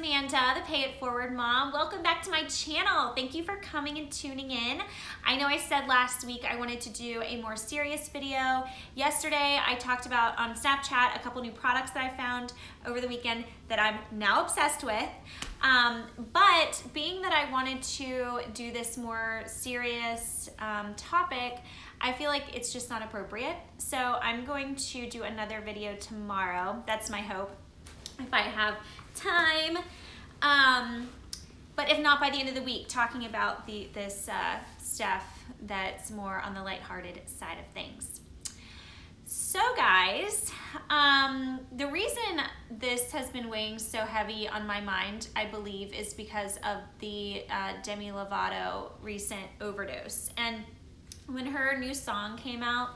Amanda, the Pay It Forward Mom. Welcome back to my channel. Thank you for coming and tuning in. I know I said last week I wanted to do a more serious video. Yesterday I talked about on Snapchat a couple new products that I found over the weekend that I'm now obsessed with. But being that I wanted to do this more serious topic, I feel like it's just not appropriate. So I'm going to do another video tomorrow. That's my hope, if I have time. But if not, by the end of the week, talking about this stuff that's more on the lighthearted side of things. So guys, the reason this has been weighing so heavy on my mind, I believe, is because of the Demi Lovato recent overdose. And when her new song came out,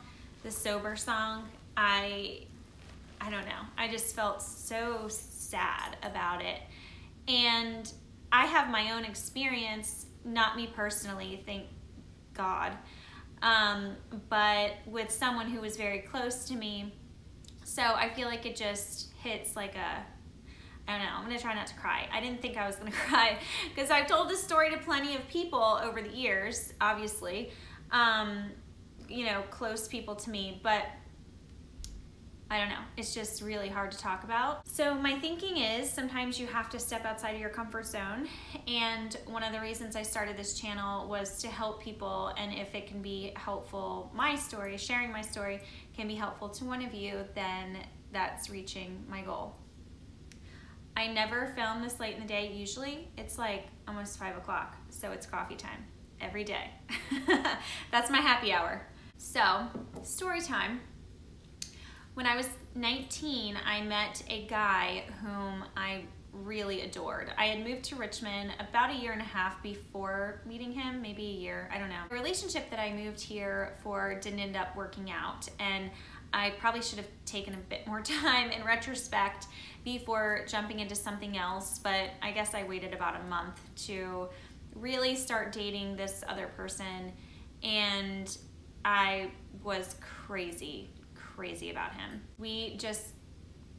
the Sober song, I don't know, I just felt so sad about it. And I have my own experience, not me personally, thank God, but with someone who was very close to me. So I feel like it just hits like a, I don't know, I'm gonna try not to cry. I didn't think I was gonna cry because I've told this story to plenty of people over the years, obviously, you know, close people to me, but I don't know, it's just really hard to talk about. So my thinking is sometimes you have to step outside of your comfort zone, and one of the reasons I started this channel was to help people, and if it can be helpful, my story, sharing my story can be helpful to one of you, then that's reaching my goal. I never film this late in the day. Usually it's like almost 5 o'clock, so it's coffee time every day. That's my happy hour. So, story time. When I was 19, I met a guy whom I really adored. I had moved to Richmond about 1.5 years before meeting him, maybe a year, I don't know. The relationship that I moved here for didn't end up working out, and I probably should have taken a bit more time in retrospect before jumping into something else, but I guess I waited about a month to really start dating this other person, and I was crazy about him. We just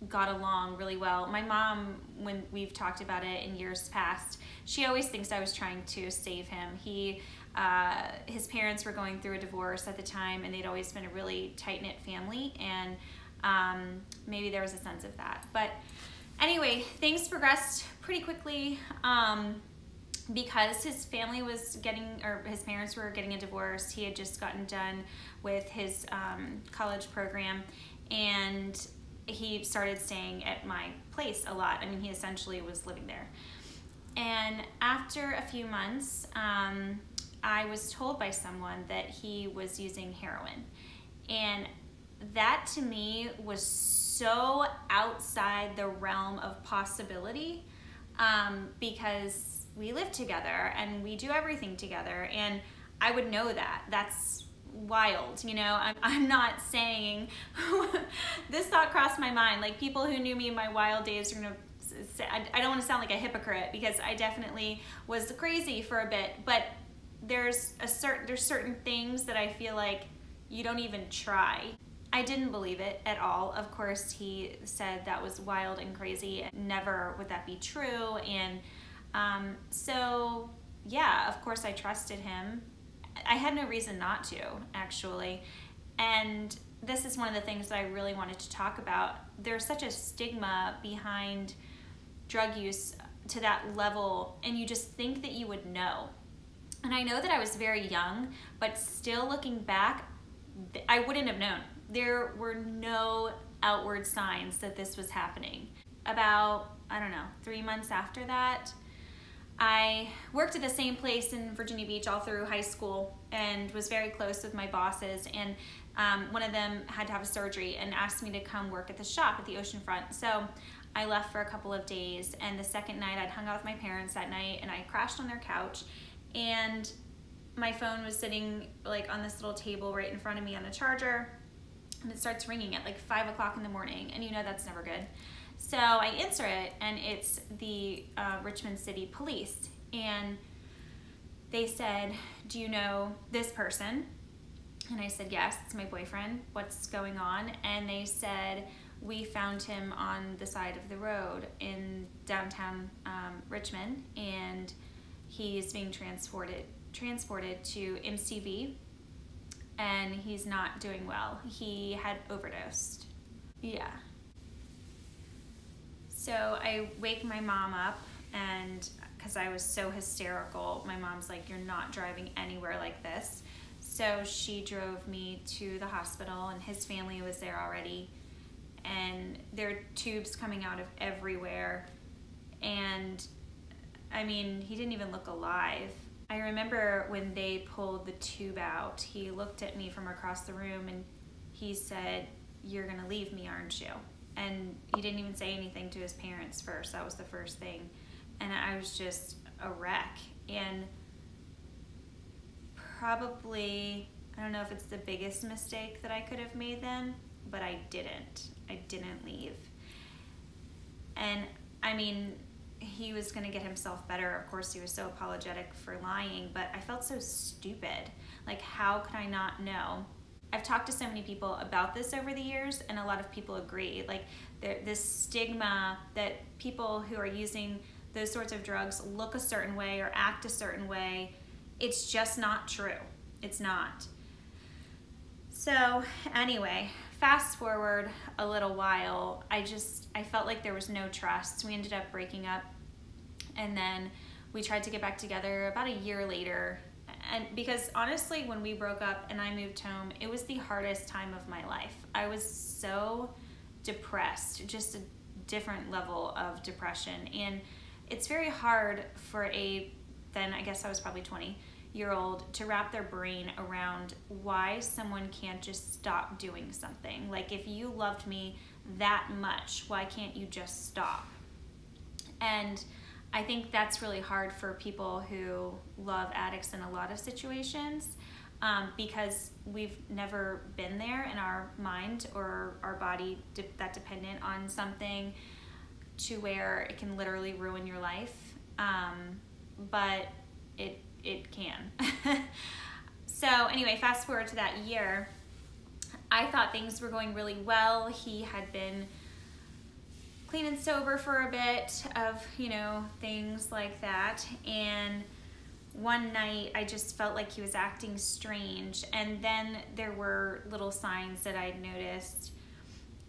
got along really well. My mom, when we've talked about it in years past, she always thinks I was trying to save him. His parents were going through a divorce at the time, and they'd always been a really tight-knit family, and maybe there was a sense of that. But anyway, things progressed pretty quickly because his family was his parents were getting a divorce. He had just gotten done with his college program, and he started staying at my place a lot. I mean, he essentially was living there. And after a few months, I was told by someone that he was using heroin. And that to me was so outside the realm of possibility, because we live together and we do everything together, and I would know that. That's wild, you know. I'm not saying this thought crossed my mind, like people who knew me in my wild days are gonna say, I don't want to sound like a hypocrite, because I definitely was crazy for a bit, but there's certain things that I feel like you don't even try. I didn't believe it at all. Of course, he said that was wild and crazy, never would that be true. And so yeah, of course I trusted him. I had no reason not to, actually. And this is one of the things that I really wanted to talk about. There's such a stigma behind drug use to that level, and you just think that you would know. And I know that I was very young, but still looking back, I wouldn't have known. There were no outward signs that this was happening. About, I don't know, 3 months after that, I worked at the same place in Virginia Beach all through high school and was very close with my bosses, and one of them had to have a surgery and asked me to come work at the shop at the oceanfront. So I left for a couple of days, and the second night I'd hung out with my parents that night, and I crashed on their couch, and my phone was sitting like on this little table right in front of me on a charger, and it starts ringing at like 5 o'clock in the morning, and you know that's never good. So I answer it, and it's the Richmond City Police, and they said, "Do you know this person?" And I said, "Yes, it's my boyfriend. What's going on?" And they said, we found him on the side of the road in downtown Richmond, and he's being transported to MCV, and he's not doing well. He had overdosed. Yeah. So I wake my mom up, and because I was so hysterical, my mom's like, "You're not driving anywhere like this." So she drove me to the hospital, and his family was there already, and there are tubes coming out of everywhere, and I mean, he didn't even look alive. I remember when they pulled the tube out, he looked at me from across the room and he said, "You're gonna leave me, aren't you?" And he didn't even say anything to his parents first. That was the first thing. And I was just a wreck. And probably, I don't know if it's the biggest mistake that I could have made then, but I didn't leave. And I mean, he was gonna get himself better. Of course, he was so apologetic for lying, but I felt so stupid. Like, how could I not know? I've talked to so many people about this over the years, and a lot of people agree. Like, this stigma that people who are using those sorts of drugs look a certain way or act a certain way, it's just not true. It's not. So anyway, fast forward a little while, I felt like there was no trust. We ended up breaking up, and then we tried to get back together about a year later. And because honestly, when we broke up and I moved home, it was the hardest time of my life. I was so depressed, just a different level of depression. And it's very hard for then I guess I was probably 20-year-old to wrap their brain around why someone can't just stop doing something. Like, if you loved me that much, why can't you just stop? And I think that's really hard for people who love addicts in a lot of situations, because we've never been there in our mind or our body that dependent on something to where it can literally ruin your life. But it can. So anyway, fast forward to that year, I thought things were going really well. He had been clean and sober for a bit of, things like that. And one night I just felt like he was acting strange. And then there were little signs that I'd noticed.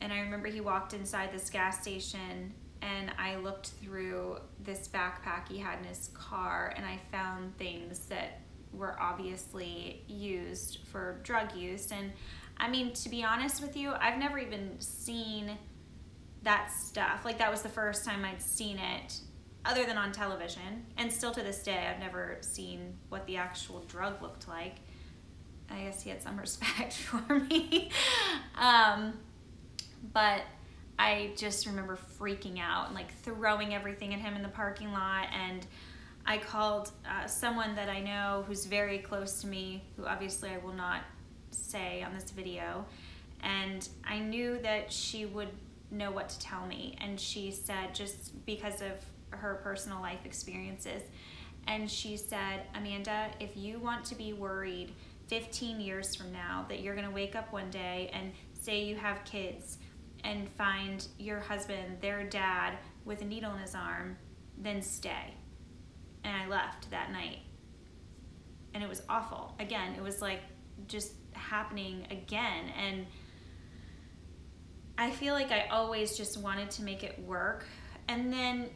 And I remember he walked inside this gas station, and I looked through this backpack he had in his car, and I found things that were obviously used for drug use. And I mean, to be honest with you, I've never even seen that stuff. Like, that was the first time I'd seen it other than on television. And still to this day, I've never seen what the actual drug looked like. I guess he had some respect for me. But I just remember freaking out and like throwing everything at him in the parking lot. And I called someone that I know who's very close to me, who obviously I will not say on this video. And I knew that she would know what to tell me. And she said, just because of her personal life experiences, and she said, "Amanda, if you want to be worried 15 years from now that you're gonna wake up one day and say you have kids and find your husband, their dad, with a needle in his arm, then stay." And I left that night. And it was awful. Again, it was like just happening again. And I feel like I always just wanted to make it work. And then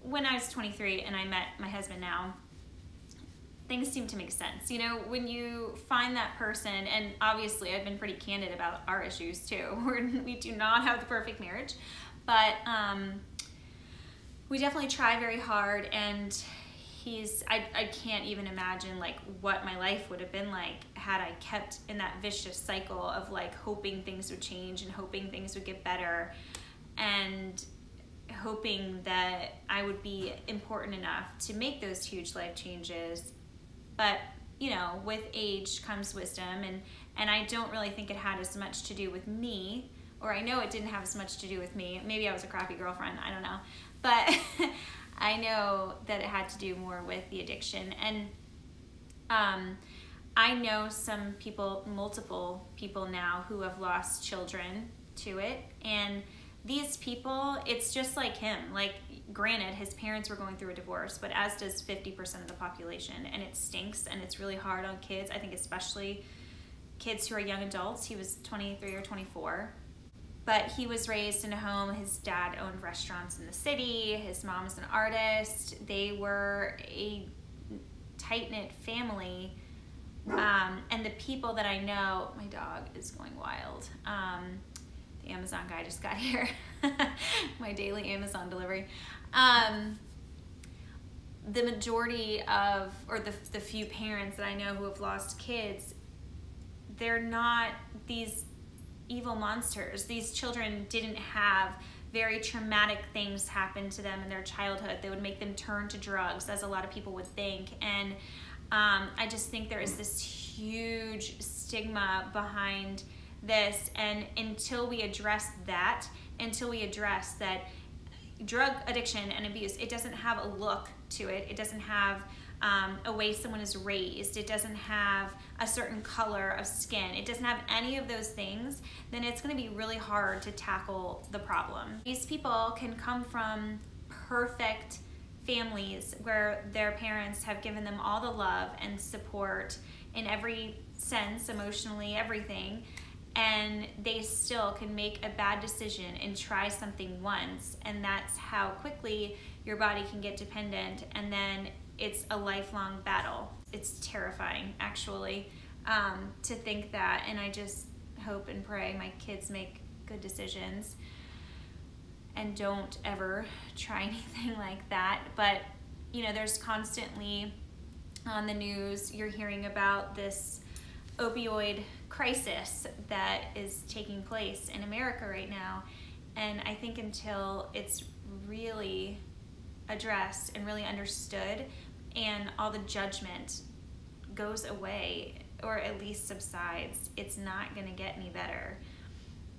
when I was 23 and I met my husband now, things seem to make sense. When you find that person, and obviously I've been pretty candid about our issues too. We do not have the perfect marriage, but we definitely try very hard, and I can't even imagine like what my life would have been like had I kept in that vicious cycle of like hoping things would change and hoping things would get better and hoping that I would be important enough to make those huge life changes. But with age comes wisdom, and I don't really think it had as much to do with me, or I know it didn't have as much to do with me. Maybe I was a crappy girlfriend, I don't know. But I know that it had to do more with the addiction. And I know some people, multiple people now, who have lost children to it. And these people, it's just like him. Like, granted, his parents were going through a divorce, but as does 50% of the population, and it stinks, and it's really hard on kids. I think especially kids who are young adults. He was 23 or 24, but he was raised in a home. His dad owned restaurants in the city. His mom is an artist. They were a tight-knit family, and the people that I know, my dog is going wild. The Amazon guy just got here. My daily Amazon delivery. The majority of, or the few parents that I know who have lost kids, they're not these evil monsters. These children didn't have very traumatic things happen to them in their childhood. They would make them turn to drugs, as a lot of people would think. And I just think there is this huge stigma behind this, and until we address that, drug addiction and abuse, it doesn't have a look to it. It doesn't have a way someone is raised. It doesn't have a certain color of skin. It doesn't have any of those things. Then it's going to be really hard to tackle the problem. These people can come from perfect families where their parents have given them all the love and support in every sense, emotionally, everything, and they still can make a bad decision and try something once, and that's how quickly your body can get dependent, and then it's a lifelong battle. It's terrifying, actually, to think that, and I just hope and pray my kids make good decisions and don't ever try anything like that. But you know, there's constantly on the news, you're hearing about this opioid crisis that is taking place in America right now, and I think until it's really addressed and really understood and all the judgment goes away, or at least subsides, it's not going to get any better.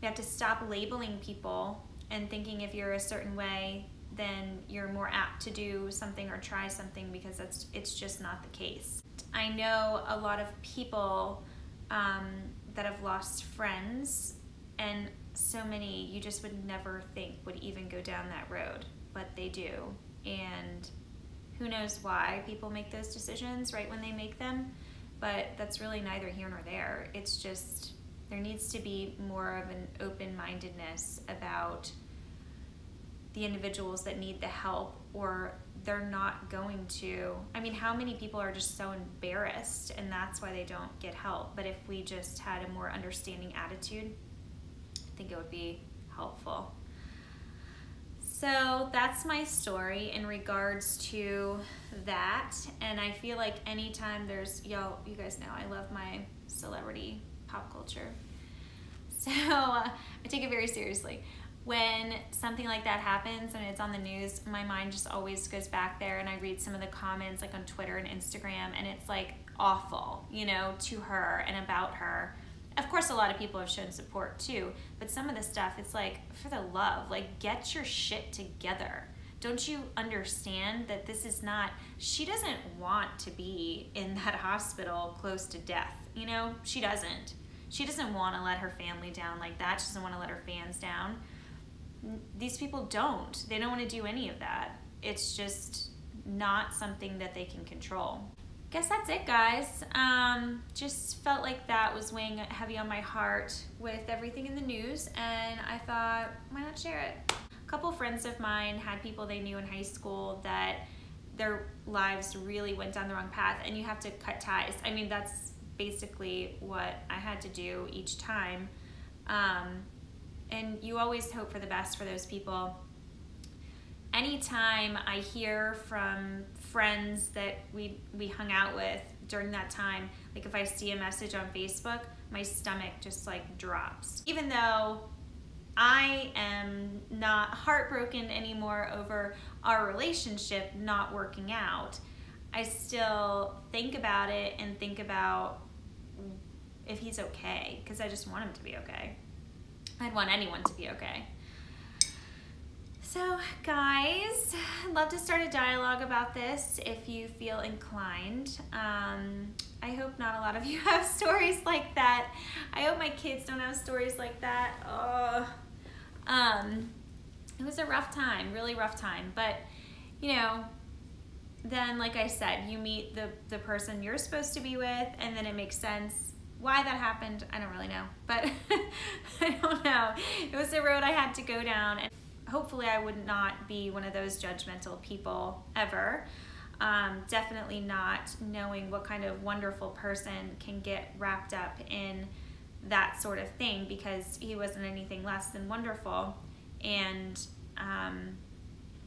We have to stop labeling people and thinking if you're a certain way, then you're more apt to do something or try something, because it's just not the case. I know a lot of people that have lost friends, and so many you just would never think would even go down that road, but they do. And who knows why people make those decisions right when they make them, but that's really neither here nor there. It's just, there needs to be more of an open-mindedness about the individuals that need the help, or they're not going to. I mean, how many people are just so embarrassed, and that's why they don't get help? But if we just had a more understanding attitude, I think it would be helpful. So that's my story in regards to that. And I feel like anytime there's, you guys know I love my celebrity pop culture. So I take it very seriously. When something like that happens and it's on the news, my mind just always goes back there, and I read some of the comments like on Twitter and Instagram, and it's like awful, you know, to her and about her. Of course, a lot of people have shown support too, but some of the stuff, it's like, for the love, like, get your shit together. Don't you understand that this is not, she doesn't want to be in that hospital close to death, you know? She doesn't. She doesn't want to let her family down like that. She doesn't want to let her fans down. These people don't. They don't want to do any of that. It's just not something that they can control. Guess that's it, guys. Just felt like that was weighing heavy on my heart with everything in the news, and I thought, why not share it? A couple friends of mine had people they knew in high school that their lives really went down the wrong path, and you have to cut ties. I mean, that's basically what I had to do each time. And you always hope for the best for those people. Anytime I hear from friends that we hung out with during that time, like if I see a message on Facebook, my stomach just like drops. Even though I am not heartbroken anymore over our relationship not working out, I still think about it and think about if he's okay, because I just want him to be okay. I'd want anyone to be okay. So guys, I'd love to start a dialogue about this if you feel inclined. I hope not a lot of you have stories like that. I hope my kids don't have stories like that. Oh, it was a rough time, really rough time. But, you know, then like I said, you meet the person you're supposed to be with, and then it makes sense. Why that happened, I don't really know, but I don't know. It was a road I had to go down, and hopefully I would not be one of those judgmental people ever. Definitely not knowing what kind of wonderful person can get wrapped up in that sort of thing, because he wasn't anything less than wonderful. And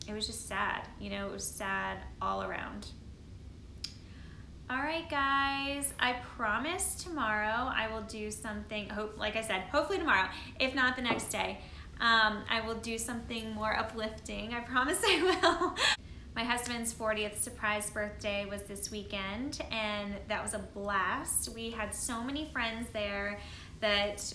it was just sad, you know, it was sad all around. All right, guys, I promise tomorrow I will do something, like I said, hopefully tomorrow, if not the next day. I will do something more uplifting. I promise I will. My husband's 40th surprise birthday was this weekend, and that was a blast. We had so many friends there that,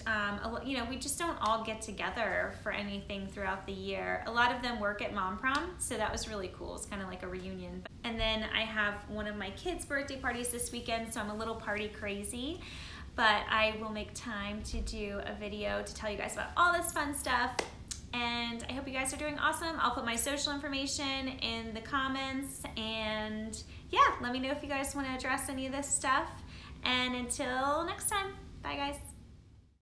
you know, we just don't all get together for anything throughout the year. A lot of them work at Mom Prom, so that was really cool. It's kind of like a reunion. And then I have one of my kids' birthday parties this weekend, so I'm a little party crazy. But I will make time to do a video to tell you guys about all this fun stuff. And I hope you guys are doing awesome. I'll put my social information in the comments. And yeah, let me know if you guys want to address any of this stuff. And until next time, bye guys.